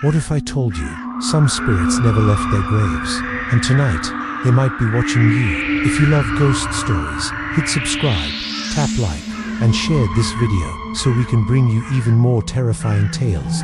What if I told you some spirits never left their graves, and tonight they might be watching you? If you love ghost stories, hit subscribe, tap like, and share this video so we can bring you even more terrifying tales.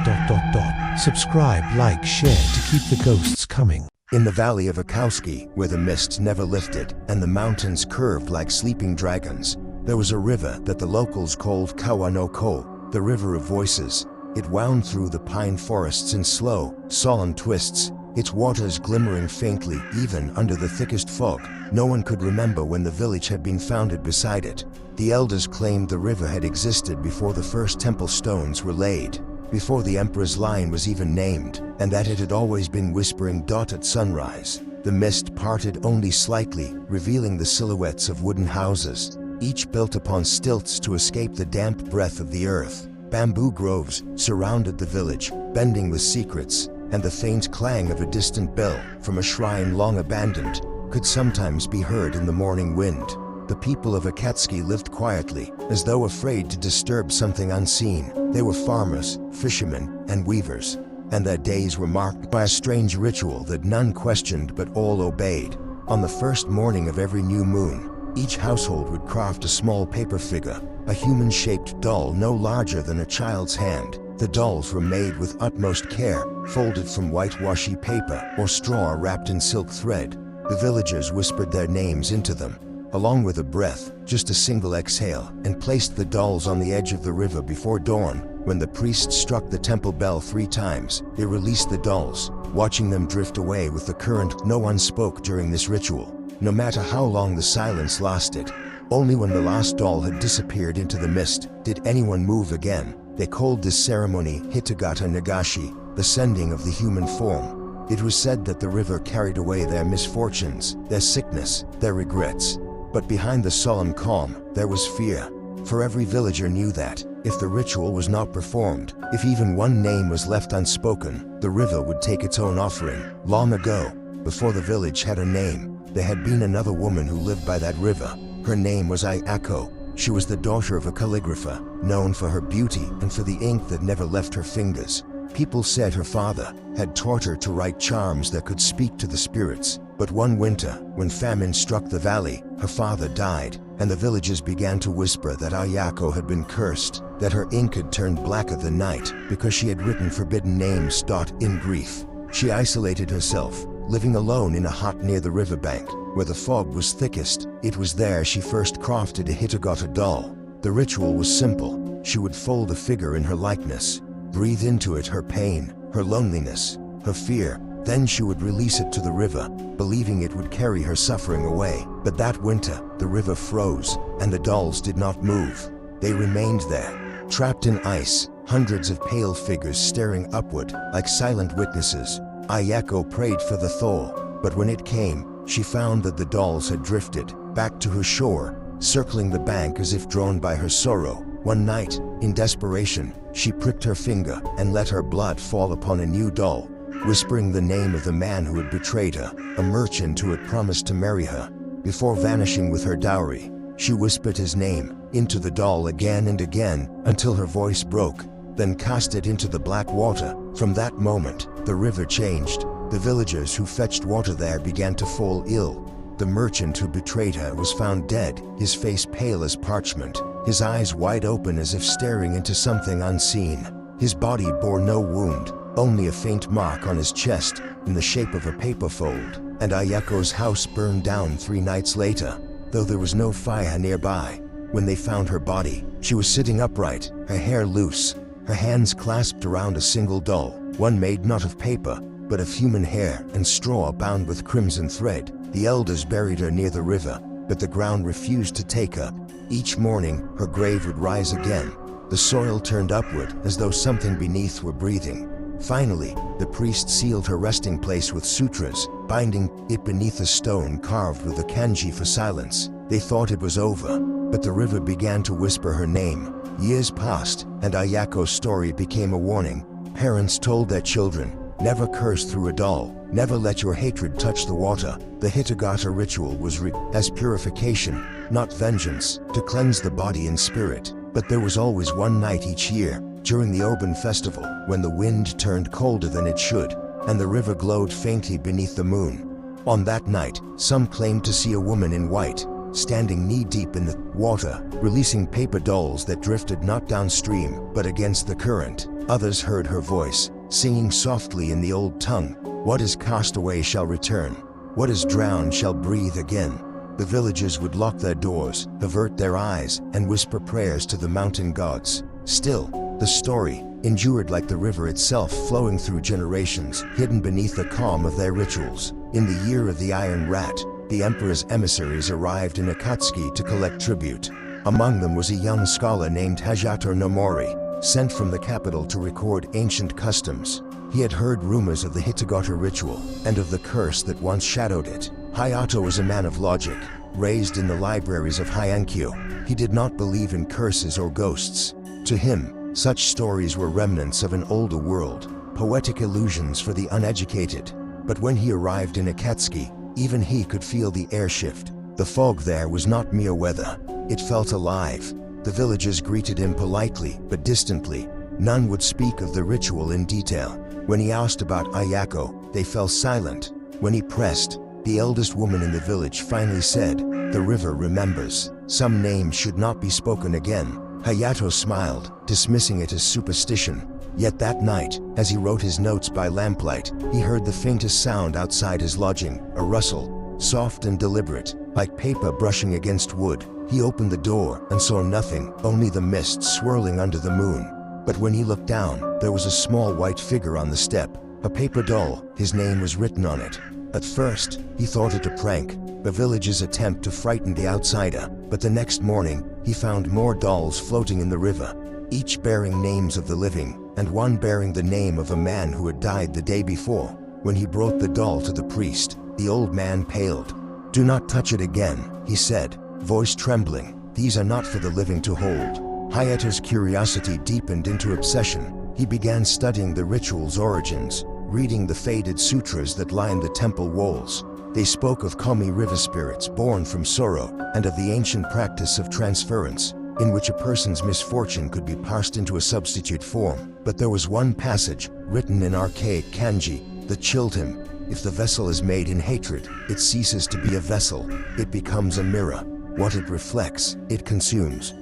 Subscribe, like, share to keep the ghosts coming. In the valley of Akowski, where the mists never lifted and the mountains curved like sleeping dragons, there was a river that the locals called Kawa no Ko, the River of Voices. It wound through the pine forests in slow, solemn twists, its waters glimmering faintly even under the thickest fog. No one could remember when the village had been founded beside it. The elders claimed the river had existed before the first temple stones were laid, before the emperor's line was even named, and that it had always been whispering at sunrise. The mist parted only slightly, revealing the silhouettes of wooden houses, each built upon stilts to escape the damp breath of the earth. Bamboo groves surrounded the village, bending with secrets, and the faint clang of a distant bell from a shrine long abandoned could sometimes be heard in the morning wind. The people of Akatsuki lived quietly, as though afraid to disturb something unseen. They were farmers, fishermen, and weavers, and their days were marked by a strange ritual that none questioned but all obeyed. On the first morning of every new moon, each household would craft a small paper figure, a human-shaped doll no larger than a child's hand. The dolls were made with utmost care, folded from whitewashy paper or straw wrapped in silk thread. The villagers whispered their names into them, along with a breath, just a single exhale, and placed the dolls on the edge of the river before dawn. When the priest struck the temple bell 3 times, they released the dolls, watching them drift away with the current. No one spoke during this ritual, no matter how long the silence lasted. Only when the last doll had disappeared into the mist did anyone move again. They called this ceremony Hitogata Nagashi, the sending of the human form. It was said that the river carried away their misfortunes, their sickness, their regrets. But behind the solemn calm, there was fear. For every villager knew that, if the ritual was not performed, if even one name was left unspoken, the river would take its own offering. Long ago, before the village had a name, there had been another woman who lived by that river. Her name was Ayako. She was the daughter of a calligrapher, known for her beauty and for the ink that never left her fingers. People said her father had taught her to write charms that could speak to the spirits. But one winter, when famine struck the valley, her father died, and the villagers began to whisper that Ayako had been cursed, that her ink had turned blacker than night because she had written forbidden names. In grief, she isolated herself, living alone in a hut near the riverbank, where the fog was thickest. It was there she first crafted a Hitogata doll. The ritual was simple. She would fold a figure in her likeness, breathe into it her pain, her loneliness, her fear. Then she would release it to the river, believing it would carry her suffering away. But that winter, the river froze, and the dolls did not move. They remained there, trapped in ice, hundreds of pale figures staring upward like silent witnesses. Ayako prayed for the thaw, but when it came, she found that the dolls had drifted back to her shore, circling the bank as if drawn by her sorrow. One night, in desperation, she pricked her finger and let her blood fall upon a new doll, whispering the name of the man who had betrayed her, a merchant who had promised to marry her. Before vanishing with her dowry, she whispered his name into the doll again and again until her voice broke, then cast it into the black water. From that moment, the river changed. The villagers who fetched water there began to fall ill. The merchant who betrayed her was found dead, his face pale as parchment, his eyes wide open as if staring into something unseen. His body bore no wound, only a faint mark on his chest in the shape of a paper fold. And Ayako's house burned down 3 nights later, though there was no fire nearby. When they found her body, she was sitting upright, her hair loose, her hands clasped around a single doll, one made not of paper, but of human hair and straw bound with crimson thread. The elders buried her near the river, but the ground refused to take her. Each morning, her grave would rise again. The soil turned upward as though something beneath were breathing. Finally, the priest sealed her resting place with sutras, binding it beneath a stone carved with a kanji for silence. They thought it was over, but the river began to whisper her name. Years passed, and Ayako's story became a warning. Parents told their children, never curse through a doll, never let your hatred touch the water. The Hitogata ritual was as purification, not vengeance, to cleanse the body and spirit. But there was always one night each year during the Oban festival, when the wind turned colder than it should, and the river glowed faintly beneath the moon. On that night, some claimed to see a woman in white, standing knee-deep in the water, releasing paper dolls that drifted not downstream, but against the current. Others heard her voice, singing softly in the old tongue, "What is cast away shall return. What is drowned shall breathe again." The villagers would lock their doors, avert their eyes, and whisper prayers to the mountain gods. Still, the story endured like the river itself, flowing through generations, hidden beneath the calm of their rituals. In the year of the Iron Rat, the emperor's emissaries arrived in Akatsuki to collect tribute. Among them was a young scholar named Hayato Nomori, sent from the capital to record ancient customs. He had heard rumors of the Hitogata ritual and of the curse that once shadowed it. Hayato was a man of logic, raised in the libraries of Hyankyo. He did not believe in curses or ghosts. To him, such stories were remnants of an older world, poetic illusions for the uneducated. But when he arrived in Akatsuki, even he could feel the air shift. The fog there was not mere weather. It felt alive. The villagers greeted him politely, but distantly. None would speak of the ritual in detail. When he asked about Ayako, they fell silent. When he pressed, the eldest woman in the village finally said, "The river remembers. Some names should not be spoken again." Hayato smiled, dismissing it as superstition. Yet that night, as he wrote his notes by lamplight, he heard the faintest sound outside his lodging, a rustle, soft and deliberate, like paper brushing against wood. He opened the door and saw nothing, only the mist swirling under the moon. But when he looked down, there was a small white figure on the step, a paper doll. His name was written on it. At first, he thought it a prank, the village's attempt to frighten the outsider, but the next morning, he found more dolls floating in the river, each bearing names of the living, and one bearing the name of a man who had died the day before. When he brought the doll to the priest, the old man paled. "Do not touch it again," he said, voice trembling. "These are not for the living to hold." Hayato's curiosity deepened into obsession. He began studying the ritual's origins, reading the faded sutras that lined the temple walls. They spoke of Komi river spirits born from sorrow, and of the ancient practice of transference, in which a person's misfortune could be passed into a substitute form. But there was one passage, written in archaic kanji, that chilled him. If the vessel is made in hatred, it ceases to be a vessel. It becomes a mirror. What it reflects, it consumes.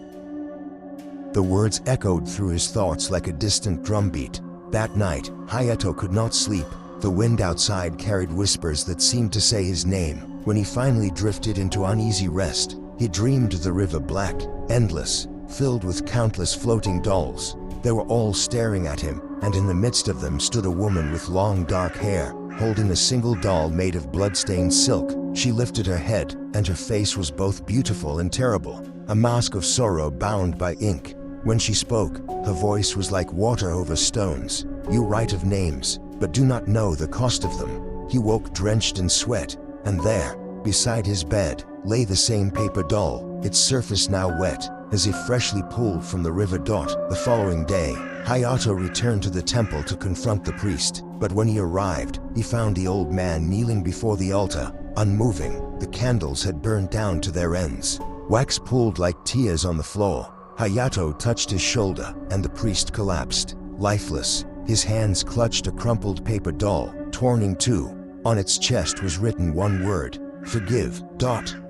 The words echoed through his thoughts like a distant drumbeat. That night, Hayato could not sleep. The wind outside carried whispers that seemed to say his name. When he finally drifted into uneasy rest, he dreamed of the river black, endless, filled with countless floating dolls. They were all staring at him, and in the midst of them stood a woman with long dark hair, holding a single doll made of blood-stained silk. She lifted her head, and her face was both beautiful and terrible, a mask of sorrow bound by ink. When she spoke, her voice was like water over stones. "You write of names, but do not know the cost of them." He woke drenched in sweat, and there, beside his bed, lay the same paper doll, its surface now wet, as if freshly pulled from the river. The following day, Hayato returned to the temple to confront the priest, but when he arrived, he found the old man kneeling before the altar, unmoving. The candles had burned down to their ends. Wax pooled like tears on the floor. Hayato touched his shoulder, and the priest collapsed, lifeless. His hands clutched a crumpled paper doll, torn in two. On its chest was written one word, "Forgive."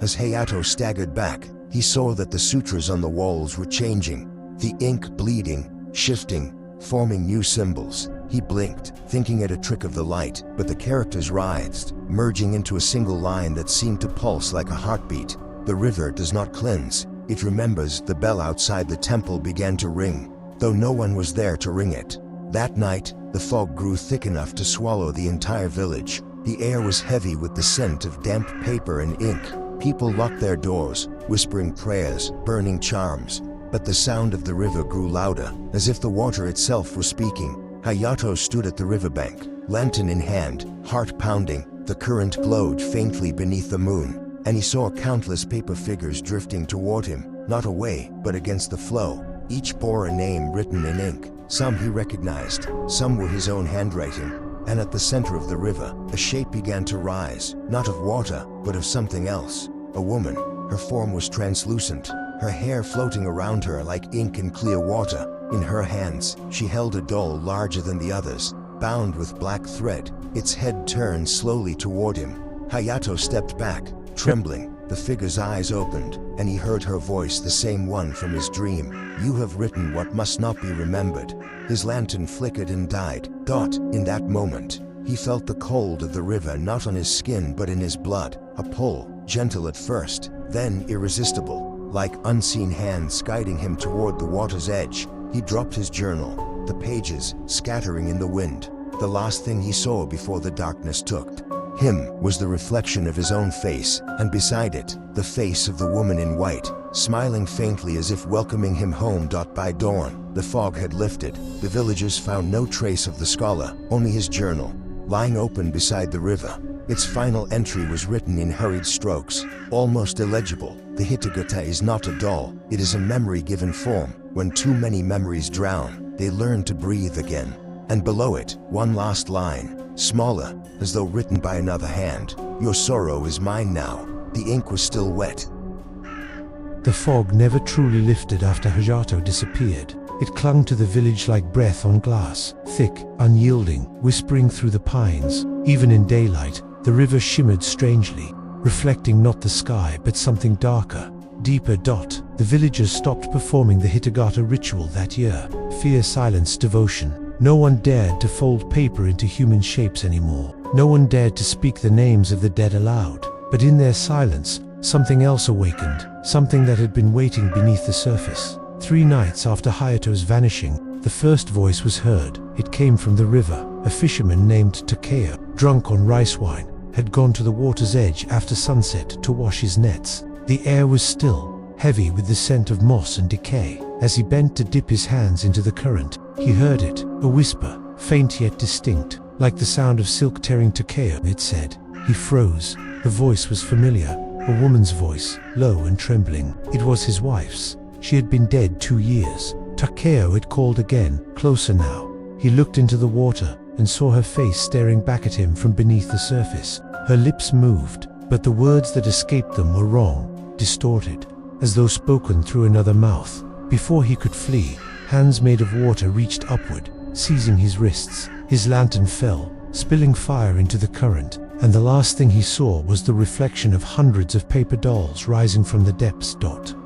As Hayato staggered back, he saw that the sutras on the walls were changing, the ink bleeding, shifting, forming new symbols. He blinked, thinking it a trick of the light, but the characters writhed, merging into a single line that seemed to pulse like a heartbeat. "The river does not cleanse, it remembers." The bell outside the temple began to ring, though no one was there to ring it. That night, the fog grew thick enough to swallow the entire village. The air was heavy with the scent of damp paper and ink. People locked their doors, whispering prayers, burning charms. But the sound of the river grew louder, as if the water itself were speaking. Hayato stood at the riverbank, lantern in hand, heart pounding. The current glowed faintly beneath the moon, and he saw countless paper figures drifting toward him, not away, but against the flow. Each bore a name written in ink. Some he recognized, some were his own handwriting. And at the center of the river, a shape began to rise, not of water, but of something else. A woman. Her form was translucent, her hair floating around her like ink in clear water. In her hands, she held a doll larger than the others, bound with black thread. Its head turned slowly toward him. Hayato stepped back, trembling. The figure's eyes opened, and he heard her voice, the same one from his dream. "You have written what must not be remembered." His lantern flickered and died. In that moment, he felt the cold of the river not on his skin but in his blood. A pull, gentle at first, then irresistible, like unseen hands guiding him toward the water's edge. He dropped his journal, the pages scattering in the wind. The last thing he saw before the darkness took him was the reflection of his own face, and beside it, the face of the woman in white, smiling faintly as if welcoming him home. By dawn, the fog had lifted. The villagers found no trace of the scholar, only his journal, lying open beside the river. Its final entry was written in hurried strokes, almost illegible. "The Hitogata is not a doll, it is a memory given form. When too many memories drown, they learn to breathe again." And below it, one last line, smaller, as though written by another hand. "Your sorrow is mine now." The ink was still wet. The fog never truly lifted after Hayato disappeared. It clung to the village like breath on glass, thick, unyielding, whispering through the pines. Even in daylight, the river shimmered strangely, reflecting not the sky but something darker, deeper. The villagers stopped performing the Hitogata ritual that year. Fear silenced devotion. No one dared to fold paper into human shapes anymore. No one dared to speak the names of the dead aloud. But in their silence, something else awakened, something that had been waiting beneath the surface. 3 nights after Hayato's vanishing, the first voice was heard. It came from the river. A fisherman named Takeo, drunk on rice wine, had gone to the water's edge after sunset to wash his nets. The air was still, heavy with the scent of moss and decay. As he bent to dip his hands into the current, he heard it, a whisper, faint yet distinct, like the sound of silk tearing. Takeo, it said. He froze. The voice was familiar, a woman's voice, low and trembling. It was his wife's. She had been dead 2 years. Takeo, it called again, closer now. He looked into the water and saw her face staring back at him from beneath the surface. Her lips moved, but the words that escaped them were wrong, distorted, as though spoken through another mouth. Before he could flee, hands made of water reached upward, seizing his wrists. His lantern fell, spilling fire into the current, and the last thing he saw was the reflection of hundreds of paper dolls rising from the depths.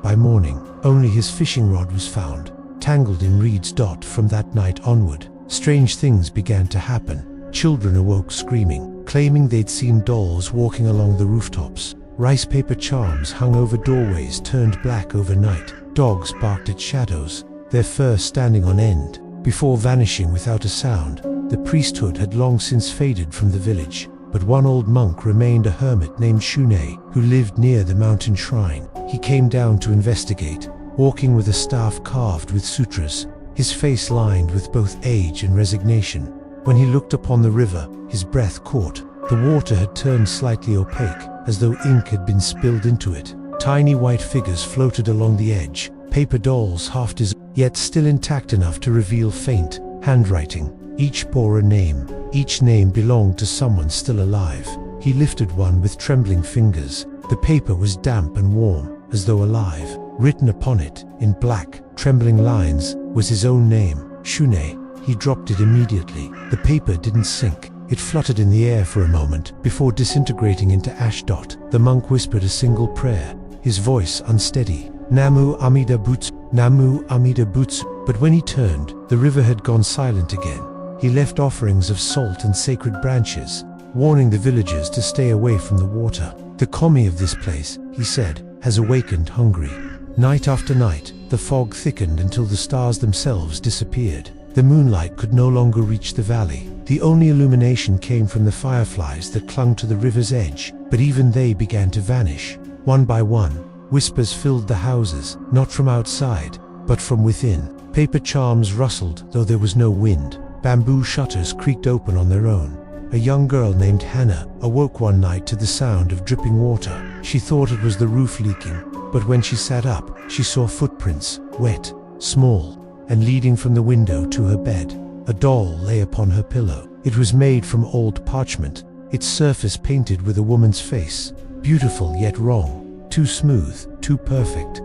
By morning, only his fishing rod was found, tangled in reeds. From that night onward, strange things began to happen. Children awoke screaming, claiming they'd seen dolls walking along the rooftops. Rice paper charms hung over doorways turned black overnight. Dogs barked at shadows, their fur standing on end. Before vanishing without a sound, the priesthood had long since faded from the village. But one old monk remained, a hermit named Shune, who lived near the mountain shrine. He came down to investigate, walking with a staff carved with sutras, his face lined with both age and resignation. When he looked upon the river, his breath caught. The water had turned slightly opaque, as though ink had been spilled into it. Tiny white figures floated along the edge, paper dolls half yet still intact enough to reveal faint handwriting. Each bore a name. Each name belonged to someone still alive. He lifted one with trembling fingers. The paper was damp and warm, as though alive. Written upon it, in black, trembling lines, was his own name, Shune. He dropped it immediately. The paper didn't sink. It fluttered in the air for a moment, before disintegrating into ash. The monk whispered a single prayer, his voice unsteady. Namu Amida Butsu, Namu Amida Butsu. But when he turned, the river had gone silent again. He left offerings of salt and sacred branches, warning the villagers to stay away from the water. "The kami of this place," he said, "has awakened hungry." Night after night, the fog thickened until the stars themselves disappeared. The moonlight could no longer reach the valley. The only illumination came from the fireflies that clung to the river's edge, but even they began to vanish. One by one, whispers filled the houses, not from outside, but from within. Paper charms rustled, though there was no wind. Bamboo shutters creaked open on their own. A young girl named Hannah awoke one night to the sound of dripping water. She thought it was the roof leaking, but when she sat up, she saw footprints, wet, small, and leading from the window to her bed. A doll lay upon her pillow. It was made from old parchment, its surface painted with a woman's face. Beautiful yet wrong, too smooth, too perfect.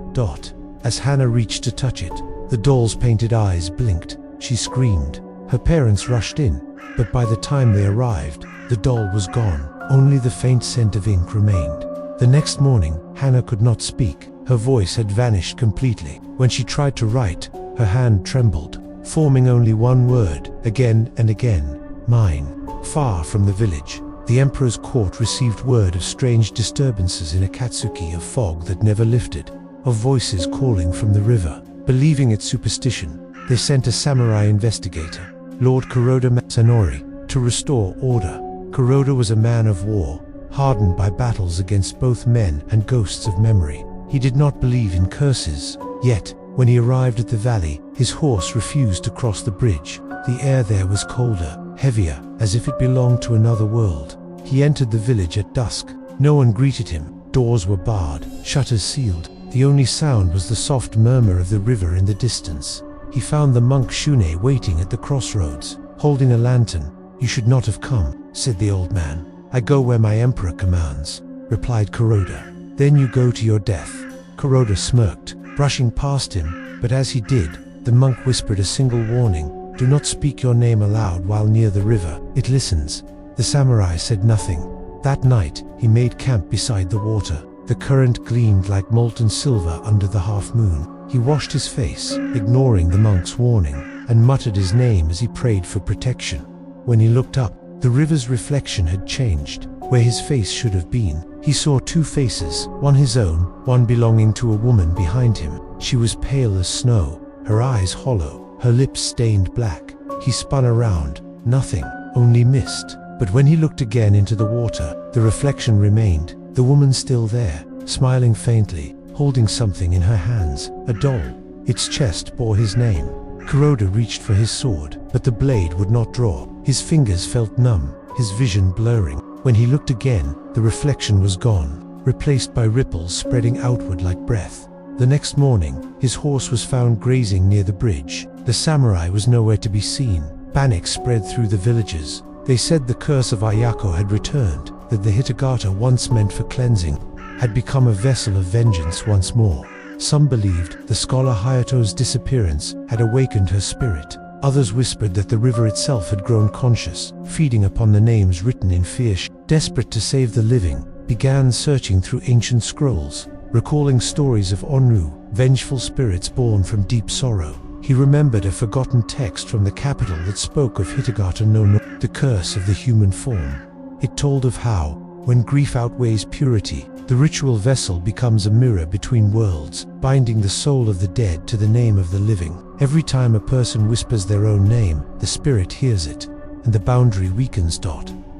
As Hannah reached to touch it, The doll's painted eyes blinked. She screamed. Her parents rushed in, but by the time they arrived, the doll was gone. Only the faint scent of ink remained. The next morning, Hannah could not speak. Her voice had vanished completely. When she tried to write, her hand trembled, forming only one word, again and again: mine. Far from the village, the emperor's court received word of strange disturbances in a katsuki of fog that never lifted, of voices calling from the river. Believing its superstition, they sent a samurai investigator, Lord Kuroda Masanori, to restore order. Kuroda was a man of war, hardened by battles against both men and ghosts of memory. He did not believe in curses, yet, when he arrived at the valley, his horse refused to cross the bridge. The air there was colder, heavier, as if it belonged to another world. He entered the village at dusk. No one greeted him. Doors were barred, shutters sealed. The only sound was the soft murmur of the river in the distance. He found the monk Shune waiting at the crossroads, holding a lantern. "You should not have come," said the old man. "I go where my emperor commands," replied Kuroda. "Then you go to your death." Kuroda smirked, brushing past him, but as he did, the monk whispered a single warning: "Do not speak your name aloud while near the river. It listens." The samurai said nothing. That night, he made camp beside the water. The current gleamed like molten silver under the half-moon. He washed his face, ignoring the monk's warning, and muttered his name as he prayed for protection. When he looked up, the river's reflection had changed. Where his face should have been, he saw two faces, one his own, one belonging to a woman behind him. She was pale as snow, her eyes hollow, her lips stained black. He spun around. Nothing, only mist. But when he looked again into the water, the reflection remained. The woman still there, smiling faintly, holding something in her hands, a doll. Its chest bore his name. Kuroda reached for his sword, but the blade would not draw. His fingers felt numb, his vision blurring. When he looked again, the reflection was gone, replaced by ripples spreading outward like breath. The next morning, his horse was found grazing near the bridge. The samurai was nowhere to be seen. Panic spread through the villagers. They said the curse of Ayako had returned, that the Hitogata, once meant for cleansing, had become a vessel of vengeance once more. Some believed the scholar Hayato's disappearance had awakened her spirit. Others whispered that the river itself had grown conscious, feeding upon the names written in fierce. Desperate to save the living, began searching through ancient scrolls, recalling stories of onryo, vengeful spirits born from deep sorrow. He remembered a forgotten text from the capital that spoke of Hitogata no, the curse of the human form. It told of how, when grief outweighs purity, the ritual vessel becomes a mirror between worlds, binding the soul of the dead to the name of the living. Every time a person whispers their own name, the spirit hears it, and the boundary weakens.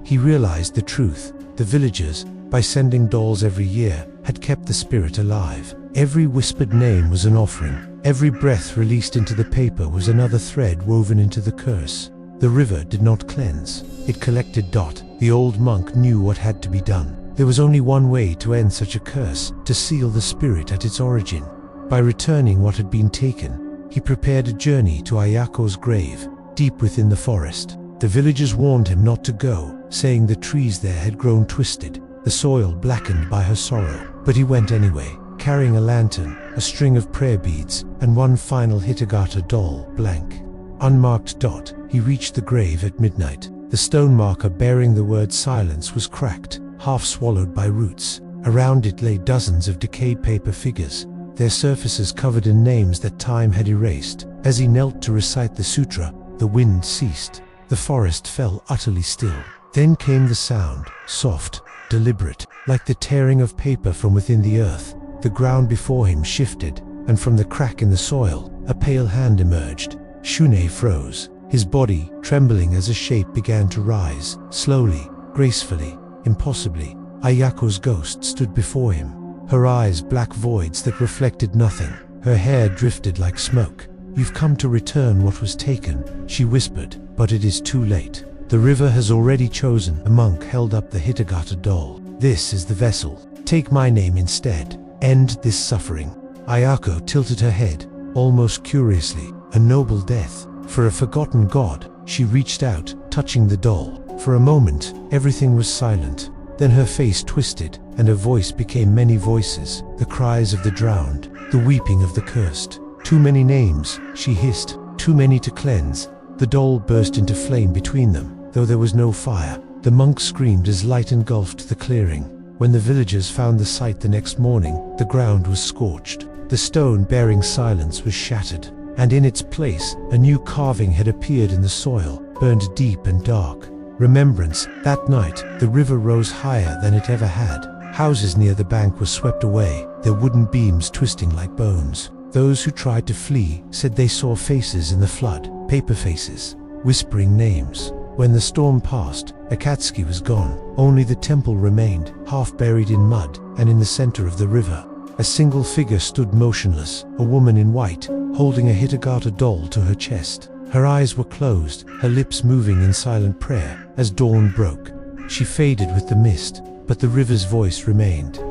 He realized the truth. The villagers, by sending dolls every year, had kept the spirit alive. Every whispered name was an offering. Every breath released into the paper was another thread woven into the curse. The river did not cleanse. It collected. The old monk knew what had to be done. There was only one way to end such a curse, to seal the spirit at its origin. By returning what had been taken, he prepared a journey to Ayako's grave, deep within the forest. The villagers warned him not to go, saying the trees there had grown twisted, the soil blackened by her sorrow. But he went anyway, carrying a lantern, a string of prayer beads, and one final Hitogata doll, blank. Unmarked. He reached the grave at midnight. The stone marker bearing the word silence was cracked, half swallowed by roots. Around it lay dozens of decayed paper figures, their surfaces covered in names that time had erased. As he knelt to recite the sutra, the wind ceased. The forest fell utterly still. Then came the sound, soft, deliberate, like the tearing of paper from within the earth. The ground before him shifted, and from the crack in the soil, a pale hand emerged. Shune froze, his body trembling as a shape began to rise, slowly, gracefully, impossibly. Ayako's ghost stood before him, her eyes black voids that reflected nothing. Her hair drifted like smoke. "You've come to return what was taken," she whispered, "but it is too late. The river has already chosen." The monk held up the Hitogata doll. "This is the vessel. Take my name instead. End this suffering." Ayako tilted her head, almost curiously. A noble death. For a forgotten god. She reached out, touching the doll. For a moment, everything was silent. Then her face twisted, and her voice became many voices. The cries of the drowned, the weeping of the cursed. Too many names, she hissed, too many to cleanse. The doll burst into flame between them, though there was no fire. The monk screamed as light engulfed the clearing. When the villagers found the site the next morning, the ground was scorched. The stone bearing silence was shattered, and in its place, a new carving had appeared in the soil, burned deep and dark. Remembrance, that night, the river rose higher than it ever had. Houses near the bank were swept away, their wooden beams twisting like bones. Those who tried to flee said they saw faces in the flood, paper faces, whispering names. When the storm passed, Akatsuki was gone. Only the temple remained, half buried in mud, and in the center of the river, a single figure stood motionless, a woman in white, holding a Hitogata doll to her chest. Her eyes were closed, her lips moving in silent prayer. As dawn broke, she faded with the mist, but the river's voice remained.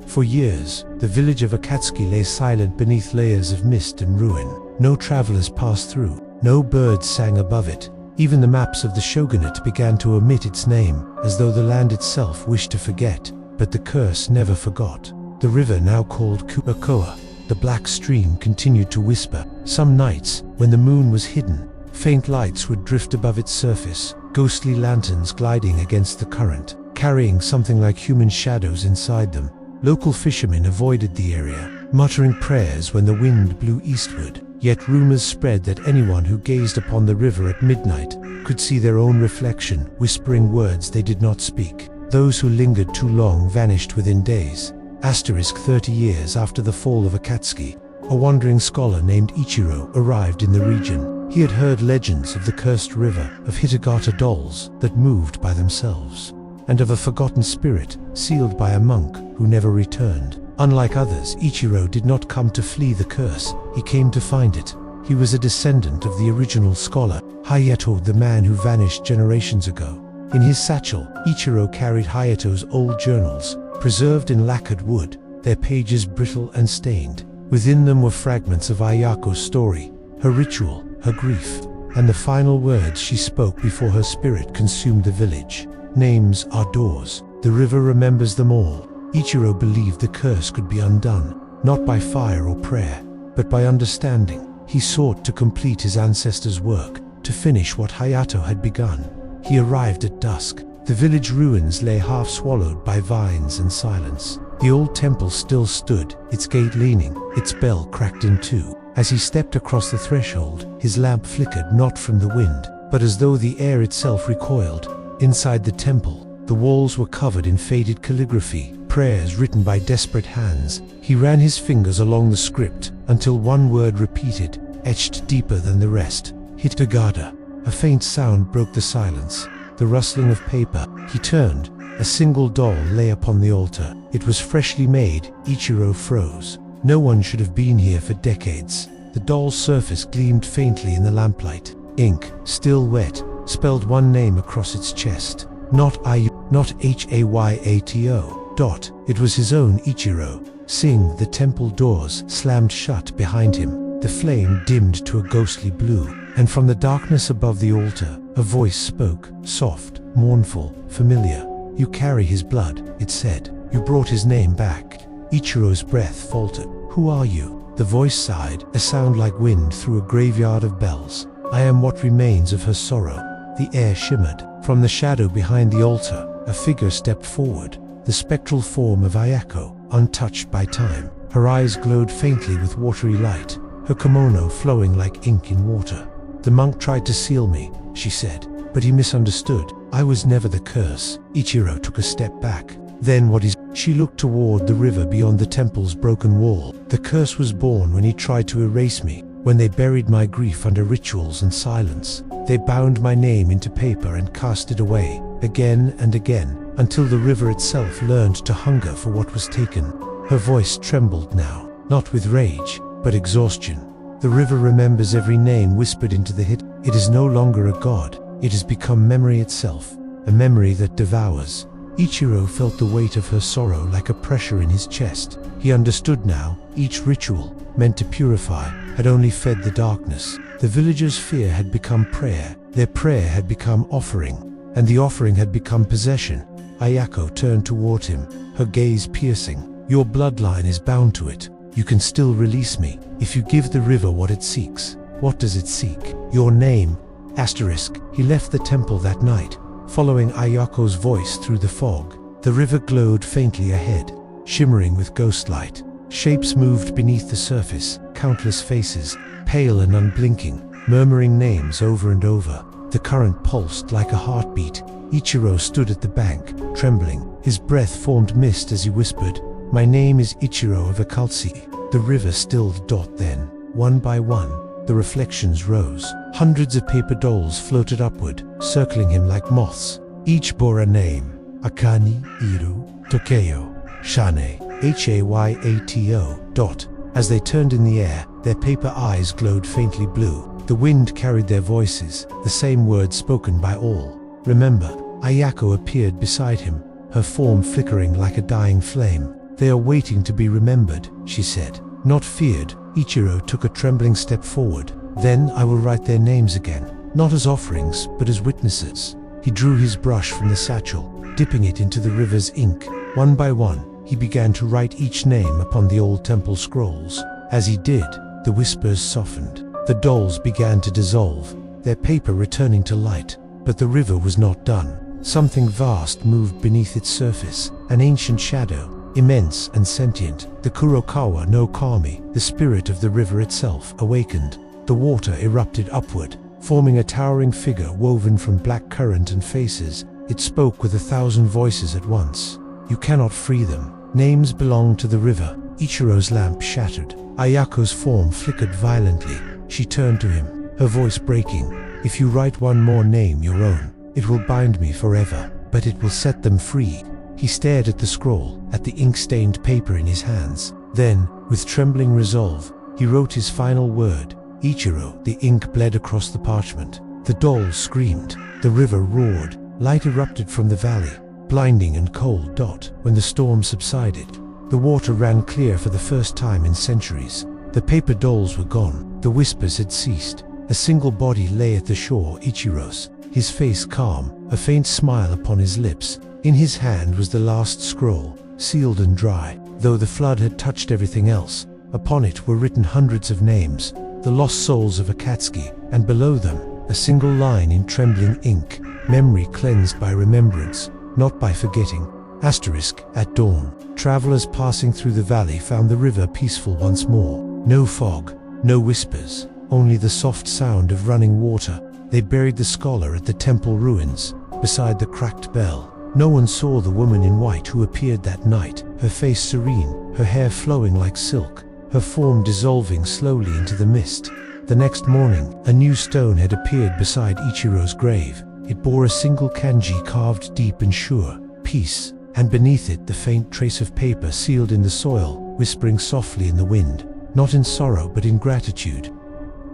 For years, the village of Akatsuki lay silent beneath layers of mist and ruin. No travelers passed through, no birds sang above it. Even the maps of the shogunate began to omit its name, as though the land itself wished to forget. But the curse never forgot. The river, now called Kubakoa, the black stream, continued to whisper. Some nights, when the moon was hidden, faint lights would drift above its surface, ghostly lanterns gliding against the current, carrying something like human shadows inside them. Local fishermen avoided the area, muttering prayers when the wind blew eastward. Yet rumors spread that anyone who gazed upon the river at midnight could see their own reflection, whispering words they did not speak. Those who lingered too long vanished within days. 30 years after the fall of Akatsuki, a wandering scholar named Ichiro arrived in the region. He had heard legends of the cursed river, of Hitogata dolls that moved by themselves, and of a forgotten spirit sealed by a monk who never returned. Unlike others, Ichiro did not come to flee the curse, he came to find it. He was a descendant of the original scholar, Hayato, the man who vanished generations ago. In his satchel, Ichiro carried Hayato's old journals, preserved in lacquered wood, their pages brittle and stained. Within them were fragments of Ayako's story, her ritual, her grief, and the final words she spoke before her spirit consumed the village. Names are doors. The river remembers them all. Ichiro believed the curse could be undone, not by fire or prayer, but by understanding. He sought to complete his ancestors' work, to finish what Hayato had begun. He arrived at dusk. The village ruins lay half swallowed by vines and silence. The old temple still stood, its gate leaning, its bell cracked in two. As he stepped across the threshold, his lamp flickered not from the wind, but as though the air itself recoiled. Inside the temple, the walls were covered in faded calligraphy, prayers written by desperate hands. He ran his fingers along the script until one word repeated, etched deeper than the rest. Hitogata. A faint sound broke the silence, the rustling of paper. He turned. A single doll lay upon the altar. It was freshly made. Ichiro froze. No one should have been here for decades. The doll's surface gleamed faintly in the lamplight. Ink, still wet, spelled one name across its chest. Not Hayato. It was his own Ichiro. Sing. The temple doors slammed shut behind him. The flame dimmed to a ghostly blue, and from the darkness above the altar, a voice spoke, soft, mournful, familiar. You carry his blood, it said. You brought his name back. Ichiro's breath faltered. Who are you? The voice sighed, a sound like wind through a graveyard of bells. I am what remains of her sorrow. The air shimmered. From the shadow behind the altar, a figure stepped forward, the spectral form of Ayako, untouched by time. Her eyes glowed faintly with watery light, her kimono flowing like ink in water. The monk tried to seal me, she said, but he misunderstood. I was never the curse. Ichiro took a step back. Then what is... She looked toward the river beyond the temple's broken wall. The curse was born when he tried to erase me, when they buried my grief under rituals and silence. They bound my name into paper and cast it away, again and again, until the river itself learned to hunger for what was taken. Her voice trembled now, not with rage, but exhaustion. The river remembers every name whispered into the hit. It is no longer a god. It has become memory itself, a memory that devours. Ichiro felt the weight of her sorrow like a pressure in his chest. He understood now. Each ritual, meant to purify, had only fed the darkness. The villagers' fear had become prayer, their prayer had become offering, and the offering had become possession. Ayako turned toward him, her gaze piercing. Your bloodline is bound to it. you can still release me, if you give the river what it seeks. What does it seek? Your name. Asterisk. He left the temple that night, following Ayako's voice through the fog. The river glowed faintly ahead, shimmering with ghost light. Shapes moved beneath the surface, countless faces, pale and unblinking, murmuring names over and over. The current pulsed like a heartbeat. Ichiro stood at the bank, trembling. His breath formed mist as he whispered, "My name is Ichiro of Akalsi." The river stilled. Then, one by one, the reflections rose. Hundreds of paper dolls floated upward, circling him like moths. Each bore a name: Akane, Iru, Tokeo, Shane, Hayato. As they turned in the air, their paper eyes glowed faintly blue. The wind carried their voices, the same words spoken by all. Remember. Ayako appeared beside him, her form flickering like a dying flame. "They are waiting to be remembered," she said. Not feared, Ichiro took a trembling step forward. "Then I will write their names again, not as offerings, but as witnesses." He drew his brush from the satchel, dipping it into the river's ink. One by one, he began to write each name upon the old temple scrolls. As he did, the whispers softened. The dolls began to dissolve, their paper returning to light. But the river was not done. Something vast moved beneath its surface, an ancient shadow, immense and sentient. The Kurokawa no Kami, the spirit of the river itself, awakened. The water erupted upward, forming a towering figure woven from black current and faces. It spoke with 1,000 voices at once. "You cannot free them. Names belong to the river." Ichiro's lamp shattered. Ayako's form flickered violently. She turned to him, her voice breaking. "If you write one more name your own, it will bind me forever, but it will set them free." He stared at the scroll, at the ink-stained paper in his hands. Then, with trembling resolve, he wrote his final word, Ichiro. The ink bled across the parchment. The dolls screamed. The river roared. Light erupted from the valley, blinding and cold. When the storm subsided, the water ran clear for the first time in centuries. The paper dolls were gone. The whispers had ceased. A single body lay at the shore, Ichiro's, his face calm, a faint smile upon his lips. In his hand was the last scroll, sealed and dry, though the flood had touched everything else. Upon it were written hundreds of names, the lost souls of Akatsuki, and below them, a single line in trembling ink, "Memory cleansed by remembrance, not by forgetting." Asterisk. At dawn, travelers passing through the valley found the river peaceful once more. No fog, no whispers, only the soft sound of running water. They buried the scholar at the temple ruins, beside the cracked bell. No one saw the woman in white who appeared that night, her face serene, her hair flowing like silk, her form dissolving slowly into the mist. The next morning, a new stone had appeared beside Ichiro's grave. It bore a single kanji carved deep and sure, "Peace," and beneath it the faint trace of paper sealed in the soil, whispering softly in the wind, not in sorrow but in gratitude.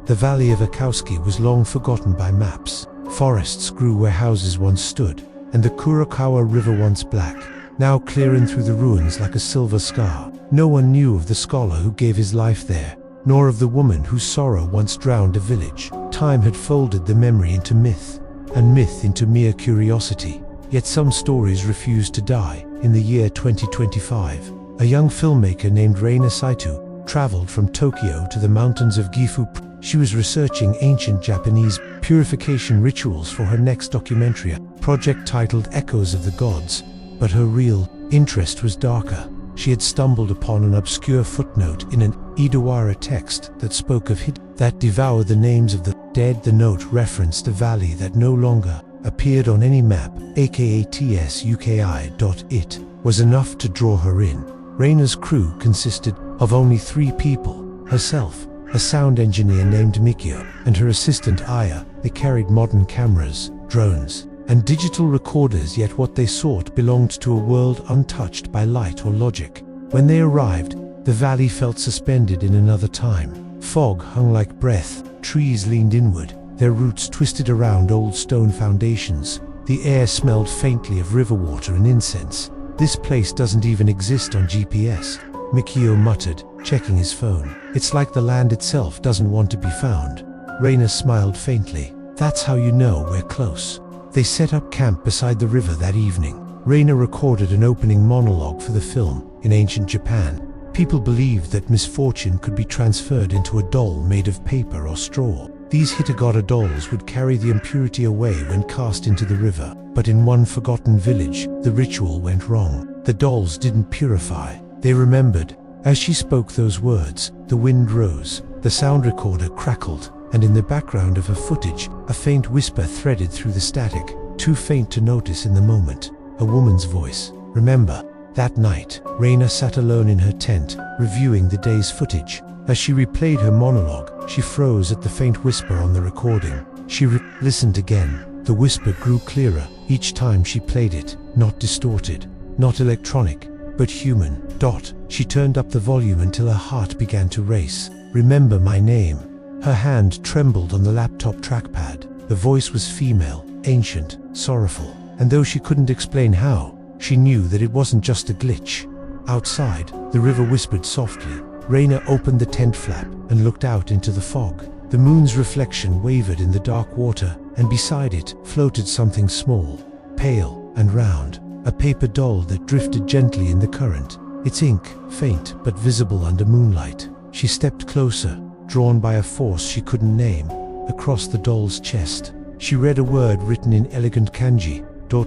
The valley of Akatsuki was long forgotten by maps. Forests grew where houses once stood, and the Kurokawa River, once black, now clearing through the ruins like a silver scar. No one knew of the scholar who gave his life there, nor of the woman whose sorrow once drowned a village. Time had folded the memory into myth, and myth into mere curiosity. Yet some stories refused to die. In the year 2025, a young filmmaker named Reina Saito traveled from Tokyo to the mountains of Gifu. She was researching ancient Japanese purification rituals for her next documentary, a project titled Echoes of the Gods. But her real interest was darker. She had stumbled upon an obscure footnote in an Idawara text that spoke of that devoured the names of the dead. The note referenced a valley that no longer appeared on any map, aka TSUKI. It was enough to draw her in. Reina's crew consisted of only 3 people: herself, a sound engineer named Mikio, and her assistant Aya. They carried modern cameras, drones, and digital recorders, yet what they sought belonged to a world untouched by light or logic. When they arrived, the valley felt suspended in another time. Fog hung like breath, trees leaned inward, their roots twisted around old stone foundations. The air smelled faintly of river water and incense. "This place doesn't even exist on GPS," Mikio muttered, checking his phone. "It's like the land itself doesn't want to be found." Reina smiled faintly. "That's how you know we're close." They set up camp beside the river that evening. Reina recorded an opening monologue for the film. In ancient Japan, People believed that misfortune could be transferred into a doll made of paper or straw. These Hitogata dolls would carry the impurity away when cast into the river. But in one forgotten village, the ritual went wrong. The dolls didn't purify. They remembered. As she spoke those words, the wind rose, the sound recorder crackled, and in the background of her footage, a faint whisper threaded through the static, too faint to notice in the moment. A woman's voice. Remember, that night, Reina sat alone in her tent, reviewing the day's footage. As she replayed her monologue, she froze at the faint whisper on the recording. She listened again. The whisper grew clearer each time she played it, not distorted, not electronic, but human. She turned up the volume until her heart began to race. Remember my name. Her hand trembled on the laptop trackpad. The voice was female, ancient, sorrowful, and though she couldn't explain how, she knew that it wasn't just a glitch. Outside, the river whispered softly. Reina opened the tent flap and looked out into the fog. The moon's reflection wavered in the dark water, and beside it floated something small, pale and round, a paper doll that drifted gently in the current, its ink faint but visible under moonlight. She stepped closer, drawn by a force she couldn't name, across the doll's chest. She read a word written in elegant kanji,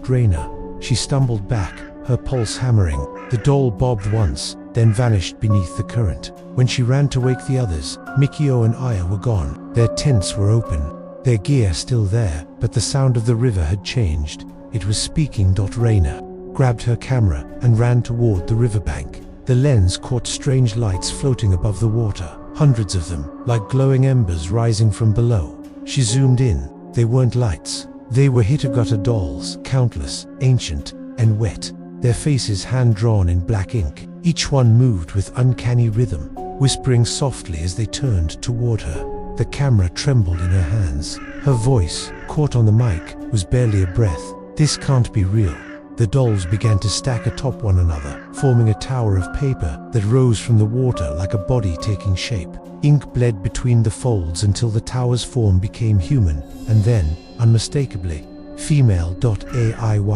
Reina. She stumbled back, her pulse hammering. The doll bobbed once, then vanished beneath the current. When she ran to wake the others, Mikio and Aya were gone. Their tents were open, their gear still there, but the sound of the river had changed. It was speaking. Reina grabbed her camera and ran toward the riverbank. The lens caught strange lights floating above the water, hundreds of them, like glowing embers rising from below. She zoomed in. They weren't lights. They were Hitogata dolls, countless, ancient, and wet, their faces hand-drawn in black ink. Each one moved with uncanny rhythm, whispering softly as they turned toward her. The camera trembled in her hands. Her voice, caught on the mic, was barely a breath. This can't be real. The dolls began to stack atop one another, forming a tower of paper that rose from the water like a body taking shape. Ink bled between the folds until the tower's form became human, and then, unmistakably, female. Aiyako.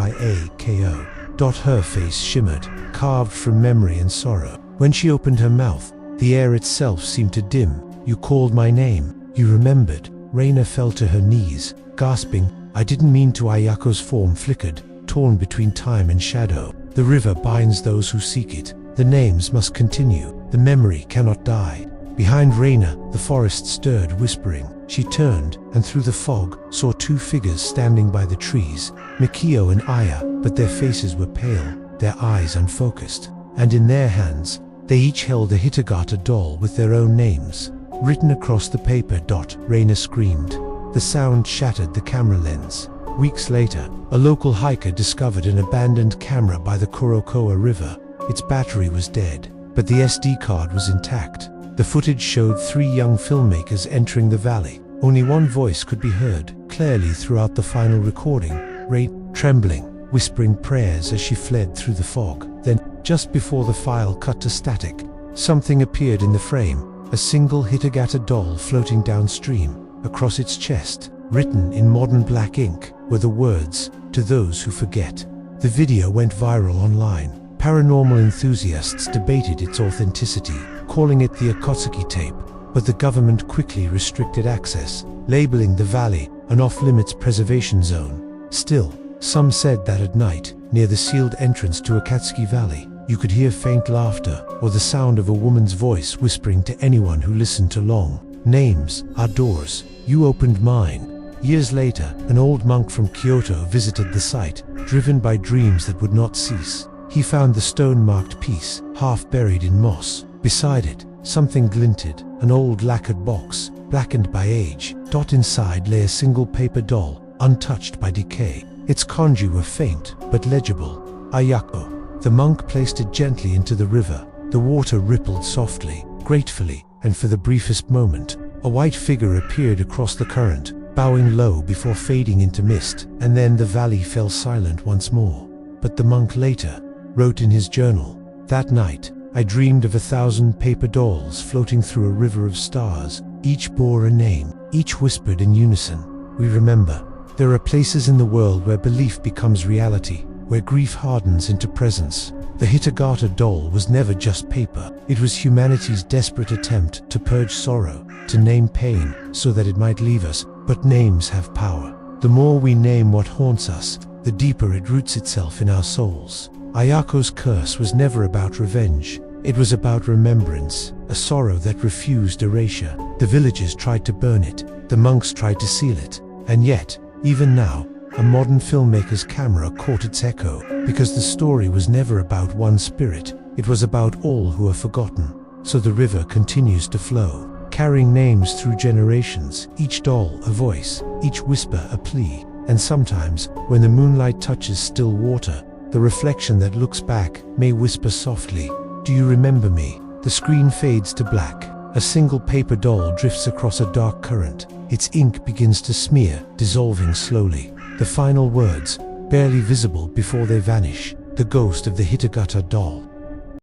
Her face shimmered, carved from memory and sorrow. When she opened her mouth, the air itself seemed to dim. You called my name. You remembered. Reina fell to her knees, gasping, I didn't mean to. Ayako's form flickered, torn between time and shadow. The river binds those who seek it. The names must continue. The memory cannot die. Behind Reina, the forest stirred, whispering. She turned, and through the fog, saw two figures standing by the trees, Mikio and Aya, but their faces were pale, their eyes unfocused. And in their hands, they each held a Hitogata doll with their own names, written across the paper. Reina screamed. The sound shattered the camera lens. Weeks later, a local hiker discovered an abandoned camera by the Kurokoa River. Its battery was dead, but the SD card was intact. The footage showed 3 young filmmakers entering the valley. Only one voice could be heard, clearly throughout the final recording, Reina, trembling, whispering prayers as she fled through the fog. Then, just before the file cut to static, something appeared in the frame, a single Hitogata doll floating downstream. Across its chest, written in modern black ink, were the words, "To those who forget." The video went viral online. Paranormal enthusiasts debated its authenticity, calling it the Akatsuki tape, but the government quickly restricted access, labeling the valley an off-limits preservation zone. Still, some said that at night, near the sealed entrance to Akatsuki Valley, you could hear faint laughter or the sound of a woman's voice whispering to anyone who listened too long. Names are doors. You opened mine. Years later, an old monk from Kyoto visited the site, driven by dreams that would not cease. He found the stone-marked piece, half buried in moss. Beside it, something glinted, an old lacquered box, blackened by age. Inside lay a single paper doll, untouched by decay. Its kanji were faint, but legible. Ayako. The monk placed it gently into the river. The water rippled softly, gratefully, and for the briefest moment, a white figure appeared across the current, bowing low before fading into mist, and then the valley fell silent once more. But the monk later wrote in his journal, "That night, I dreamed of 1,000 paper dolls floating through a river of stars. Each bore a name, each whispered in unison, 'We remember.' There are places in the world where belief becomes reality, where grief hardens into presence. The Hitogata Doll was never just paper. It was humanity's desperate attempt to purge sorrow, to name pain so that it might leave us. But names have power. The more we name what haunts us, the deeper it roots itself in our souls. Ayako's curse was never about revenge. It was about remembrance, a sorrow that refused erasure. The villagers tried to burn it, the monks tried to seal it, and yet, even now, a modern filmmaker's camera caught its echo, because the story was never about one spirit, it was about all who are forgotten. So the river continues to flow, carrying names through generations, each doll a voice, each whisper a plea, and sometimes, when the moonlight touches still water, the reflection that looks back may whisper softly, "Do you remember me?" The screen fades to black. A single paper doll drifts across a dark current. Its ink begins to smear, dissolving slowly. The final words, barely visible before they vanish, the ghost of the Hitogata doll.